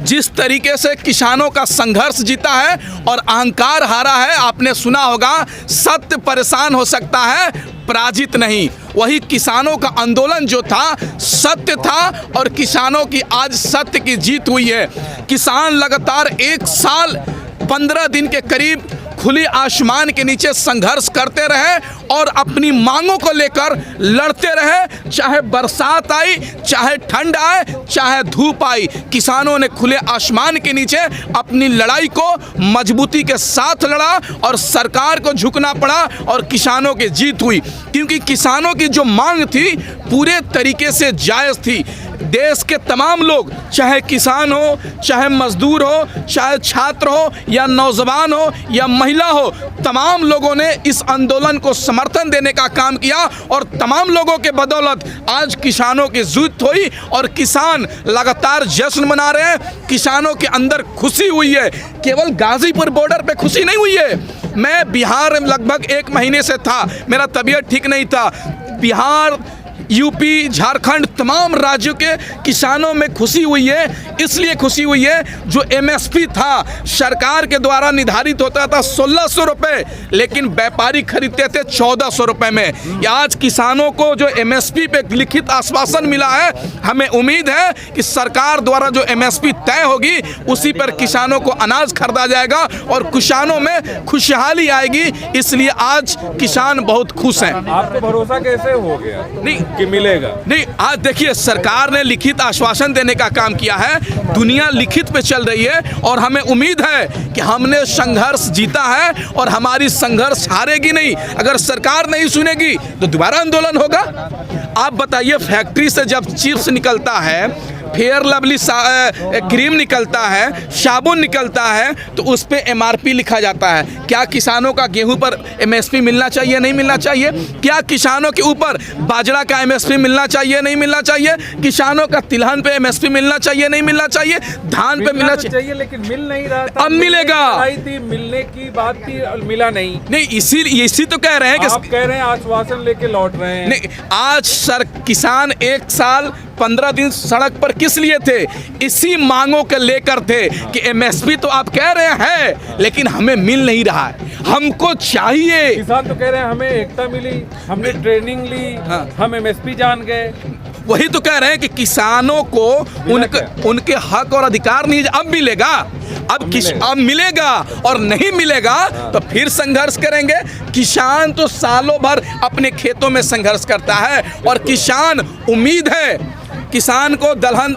जिस तरीके से किसानों का संघर्ष जीता है और अहंकार हारा है, आपने सुना होगा सत्य परेशान हो सकता है, पराजित नहीं। वही किसानों का आंदोलन जो था सत्य था और किसानों की आज सत्य की जीत हुई है। किसान लगातार 1 साल 15 दिन के करीब खुली आसमान के नीचे संघर्ष करते रहे और अपनी मांगों को लेकर लड़ते रहे, चाहे बरसात आई, चाहे ठंड आए, चाहे धूप आई। किसानों ने खुले आसमान के नीचे अपनी लड़ाई को मजबूती के साथ लड़ा और सरकार को झुकना पड़ा और किसानों की जीत हुई, क्योंकि किसानों की जो मांग थी पूरे तरीके से जायज़ थी। देश के तमाम लोग, चाहे किसान हो, चाहे मजदूर हो, चाहे छात्र हो या नौजवान हो या महिला हो, तमाम लोगों ने इस आंदोलन को समर्थन देने का काम किया और तमाम लोगों के बदौलत आज किसानों की जीत हुई और किसान लगातार जश्न मना रहे हैं। किसानों के अंदर खुशी हुई है, केवल गाजीपुर बॉर्डर पे खुशी नहीं हुई है। मैं बिहार में लगभग 1 महीने से था, मेरा तबीयत ठीक नहीं था। बिहार, यूपी, झारखंड, तमाम राज्यों के किसानों में खुशी हुई है। इसलिए खुशी हुई है जो एमएसपी था सरकार के द्वारा निर्धारित होता था 1600 रुपये, लेकिन व्यापारी खरीदते थे 1400 रुपये में। आज किसानों को जो एमएसपी पे लिखित आश्वासन मिला है, हमें उम्मीद है कि सरकार द्वारा जो एमएसपी तय होगी उसी पर किसानों को अनाज खरीदा जाएगा और किसानों में खुशहाली आएगी। इसलिए आज किसान बहुत खुश हैं। आपको भरोसा कैसे हो गया नहीं कि मिलेगा? नहीं, आज देखिए सरकार ने लिखित आश्वासन देने का काम किया है, दुनिया लिखित पे चल रही है और हमें उम्मीद है कि हमने संघर्ष जीता है और हमारी संघर्ष हारेगी नहीं। अगर सरकार नहीं सुनेगी तो दोबारा आंदोलन होगा। आप बताइए, फैक्ट्री से जब चिप्स निकलता है, फेयर लवली क्रीम निकलता है, साबुन निकलता है, तो उस पे एमआरपी लिखा जाता है। क्या किसानों का गेहूं पर एमएसपी मिलना चाहिए, नहीं मिलना चाहिए? क्या किसानों के ऊपर बाजरा का एमएसपी मिलना चाहिए, नहीं मिलना चाहिए? किसानों का तिलहन पे एमएसपी मिलना चाहिए, नहीं मिलना चाहिए? धान पे मिलना चाहिए, लेकिन मिल नहीं रहा था। अब मिलेगा। मिलने की बात थी, मिला नहीं। इसी तो कह रहे हैं कि आप कह रहे हैं आश्वासन लेके लौट रहे हैं। नहीं, आज किसान 1 साल 15 दिन सड़क पर किस लिए थे? इसी मांगों के लेकर थे कि एमएसपी तो आप कह रहे हैं लेकिन हमें मिल नहीं रहा है, हमको चाहिए। किसान तो कह रहे हैं हमें एकता मिली, हमने ट्रेनिंग ली, हम एमएसपी जान गए। वही तो कह रहे हैं कि किसानों को उनके हक और अधिकार नहीं, अब मिलेगा। अब मिलेगा और नहीं मिलेगा तो फिर संघर्ष करेंगे। किसान तो सालों भर अपने खेतों में संघर्ष करता है और किसान, उम्मीद है किसान को दलहन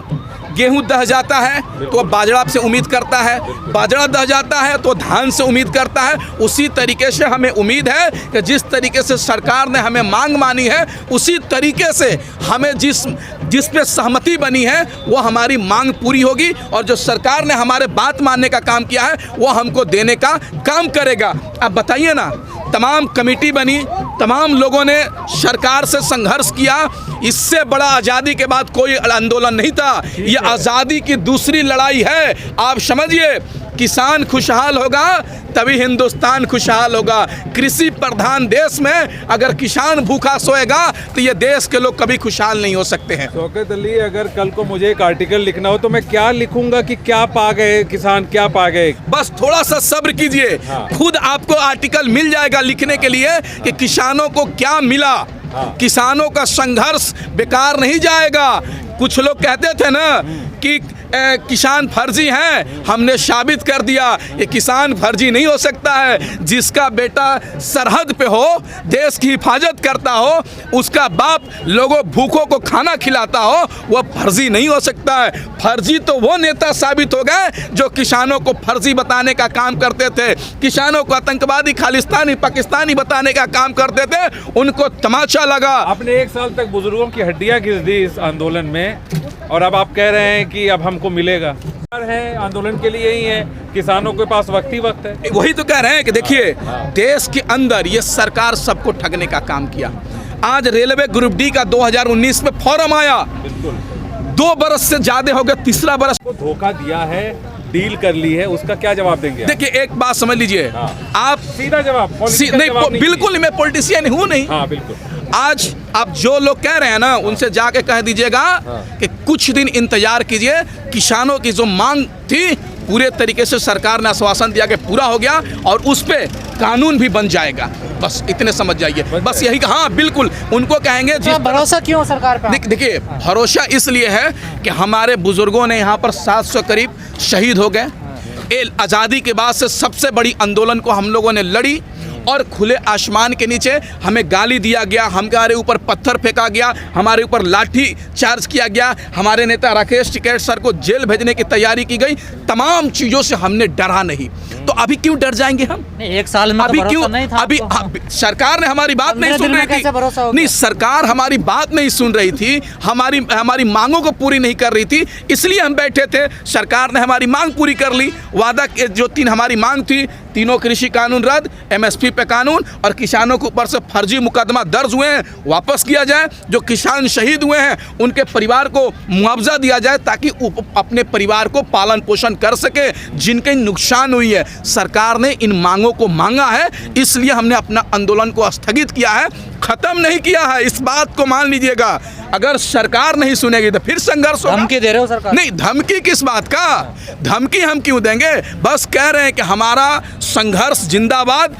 गेहूं दह जाता है तो बाजरा से उम्मीद करता है, बाजरा दह जाता है तो धान से उम्मीद करता है। उसी तरीके से हमें उम्मीद है कि जिस तरीके से सरकार ने हमें मांग मानी है, उसी तरीके से हमें जिस पे सहमति बनी है वो हमारी मांग पूरी होगी और जो सरकार ने हमारे बात मानने का काम किया है वो हमको देने का काम करेगा। अब बताइए ना, तमाम कमेटी बनी, तमाम लोगों ने सरकार से संघर्ष किया। इससे बड़ा आज़ादी के बाद कोई आंदोलन नहीं था। ये आज़ादी की दूसरी लड़ाई है। आप समझिए, किसान खुशहाल होगा तभी हिंदुस्तान खुशहाल होगा। कृषि प्रधान देश में अगर किसान भूखा सोएगा तो ये देश के लोग कभी खुशहाल नहीं हो सकते हैं। शौकत अली, अगर कल को मुझे एक आर्टिकल लिखना हो तो मैं क्या लिखूंगा कि क्या पा गए किसान, क्या पा गए? बस थोड़ा सा सब्र कीजिए, खुद आपको आर्टिकल मिल जाएगा लिखने के लिए कि किसानों को क्या मिला। किसानों का संघर्ष बेकार नहीं जाएगा। कुछ लोग कहते थे ना कि किसान फर्जी हैं, हमने साबित कर दिया ये किसान फर्जी नहीं हो सकता है। जिसका बेटा सरहद पे हो, देश की हिफाजत करता हो, उसका बाप लोगों भूखों को खाना खिलाता हो, वह फर्जी नहीं हो सकता है। फर्जी तो वो नेता साबित हो गए जो किसानों को फर्जी बताने का काम करते थे, किसानों को आतंकवादी, खालिस्तानी, पाकिस्तानी बताने का काम करते थे। उनको तमाचा लगा। आपने 1 साल तक बुजुर्गों की हड्डियां घिस दी इस आंदोलन में और अब आप कह रहे हैं कि अब हमको मिलेगा। है आंदोलन के लिए ही है, किसानों के पास वक्त ही वक्त है। वही तो कह रहे हैं कि देखिए, देश के अंदर ये सरकार सबको ठगने का काम किया। आज रेलवे ग्रुप डी का 2019 में फॉर्म आया, 2 बरस से ज्यादा हो गया, तीसरा बरस को धोखा दिया है, डील कर ली है, उसका क्या जवाब देंगे? देखिए, एक बात समझ लीजिए, आप सीधा जवाब नहीं, बिल्कुल मैं पॉलिटिशियन हूँ नहीं। हाँ, बिल्कुल। आज आप जो लोग कह रहे हैं ना, उनसे जाके कह दीजिएगा कि कुछ दिन इंतजार कीजिए। किसानों की जो मांग थी पूरे तरीके से सरकार ने आश्वासन दिया कि पूरा हो गया और उस पे कानून भी बन जाएगा। बस इतने समझ जाइए, बस यही हाँ बिल्कुल उनको कहेंगे। जिस भरोसा क्यों सरकार पे? देखिए भरोसा इसलिए है कि हमारे बुजुर्गों ने यहाँ पर 700 करीब शहीद हो गए। ये आज़ादी के बाद से सबसे बड़ी आंदोलन को हम लोगों ने लड़ी और खुले आसमान के नीचे हमें गाली दिया गया, हमारे ऊपर पत्थर फेंका गया, हमारे ऊपर लाठी चार्ज किया गया, हमारे नेता राकेश टिकैत सर को जेल भेजने की तैयारी की गई। तमाम चीज़ों से हमने डरा नहीं, तो अभी क्यों डर जाएंगे हम? नहीं, एक साल में अभी तो क्यों भरोसा नहीं था अभी सरकार ने हमारी बात नहीं सुन रही थी। नहीं, सरकार हमारी बात नहीं सुन रही थी, हमारी मांगों को पूरी नहीं कर रही थी, इसलिए हम बैठे थे। सरकार ने हमारी मांग पूरी कर ली। वादा जो तीन हमारी मांग थी, तीनों कृषि कानून रद्द, MSP पे कानून और किसानों के ऊपर से फर्जी मुकदमा दर्ज हुए हैं वापस किया जाए, जो किसान शहीद हुए हैं उनके परिवार को मुआवजा दिया जाए ताकि अपने परिवार को पालन पोषण कर सके जिनके नुकसान हुई है। सरकार ने इन मांगों को मांगा है, इसलिए हमने अपना आंदोलन को स्थगित किया है, खत्म नहीं किया है। इस बात को मान लीजिएगा। अगर सरकार नहीं सुनेगी तो फिर संघर्ष होगा। धमकी दे रहे हो सरकार? नहीं, धमकी किस बात का? धमकी हम क्यों देंगे? बस कह रहे हैं कि हमारा संघर्ष जिंदाबाद,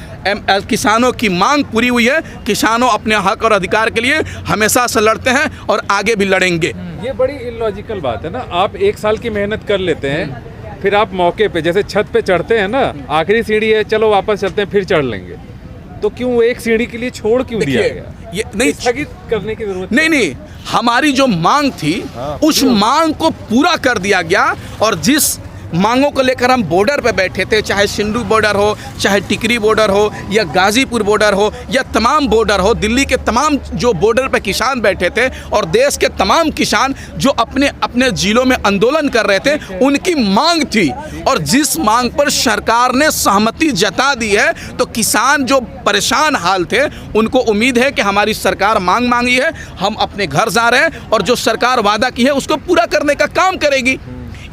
किसानों की मांग पूरी हुई है, किसानों अपने हक और अधिकार के लिए हमेशा से लड़ते हैं और आगे भी लड़ेंगे। ये बड़ी इलॉजिकल बात है ना। आप एक साल की मेहनत कर लेते हैं, फिर आप मौके पे जैसे छत पे चढ़ते हैं ना, आखिरी सीढ़ी है, चलो वापस चलते हैं, फिर चढ़ लेंगे, तो क्यों एक सीढ़ी के लिए छोड़ क्यों दिया गया? ये नहीं, स्थगित करने की जरूरत नहीं, हमारी जो मांग थी उस मांग को पूरा कर दिया गया। और जिस मांगों को लेकर हम बॉर्डर पे बैठे थे, चाहे सिंधु बॉर्डर हो, चाहे टिकरी बॉर्डर हो, या गाजीपुर बॉर्डर हो, या तमाम बॉर्डर हो, दिल्ली के तमाम जो बॉर्डर पे किसान बैठे थे और देश के तमाम किसान जो अपने अपने जिलों में आंदोलन कर रहे थे, उनकी मांग थी। और जिस मांग पर सरकार ने सहमति जता दी है, तो किसान जो परेशान हाल थे उनको उम्मीद है कि हमारी सरकार मांग मांगी है, हम अपने घर जा रहे हैं और जो सरकार वादा की है उसको पूरा करने का काम करेगी।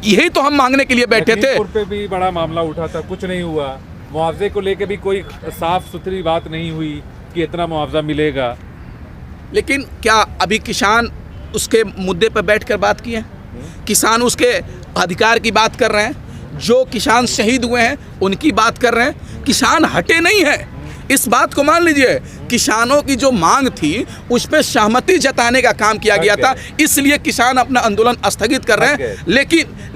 यही तो हम मांगने के लिए बैठे थे। लखीमपुर पे भी बड़ा मामला उठा था, कुछ नहीं हुआ। मुआवजे को लेके भी कोई साफ सुथरी बात नहीं हुई कि इतना मुआवजा मिलेगा। लेकिन क्या अभी किसान उसके मुद्दे पर बैठकर बात किए? किसान उसके अधिकार की बात कर रहे हैं, जो किसान शहीद हुए हैं उनकी बात कर रहे हैं। किसान हटे नहीं है, इस बात को मान लीजिए। किसानों की जो मांग थी उस पर सहमति जताने का काम किया गया था, इसलिए किसान अपना आंदोलन स्थगित कर रहे हैं।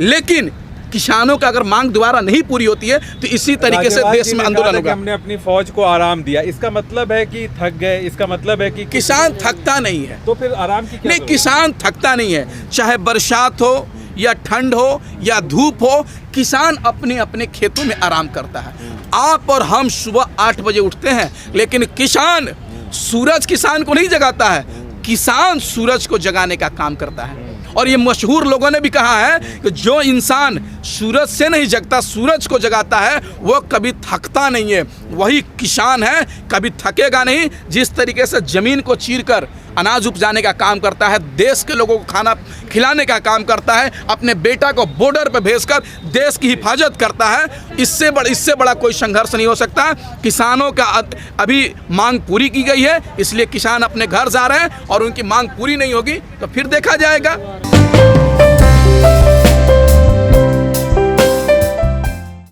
लेकिन किसानों का अगर मांग दोबारा नहीं पूरी होती है तो इसी तरीके से देश में आंदोलन होगा। हमने अपनी फौज को आराम दिया, इसका मतलब है कि थक गए, इसका मतलब है कि किसान थकता नहीं है। तो फिर आराम की क्या नहीं, किसान थकता नहीं है, चाहे बरसात हो या ठंड हो या धूप हो, किसान अपने अपने खेतों में आराम करता है। आप और हम सुबह 8 बजे उठते हैं, लेकिन किसान, सूरज किसान को नहीं जगाता है, किसान सूरज को जगाने का काम करता है। और ये मशहूर लोगों ने भी कहा है कि जो इंसान सूरज से नहीं जगता, सूरज को जगाता है, वो कभी थकता नहीं है। वही किसान है, कभी थकेगा नहीं। जिस तरीके से ज़मीन को चीरकर अनाज उपजाने का काम करता है, देश के लोगों को खाना खिलाने का काम करता है, अपने बेटा को बॉर्डर पर भेजकर देश की हिफाजत करता है, इससे बड़ा कोई संघर्ष नहीं हो सकता। किसानों का अभी मांग पूरी की गई है, इसलिए किसान अपने घर जा रहे हैं और उनकी मांग पूरी नहीं होगी तो फिर देखा जाएगा।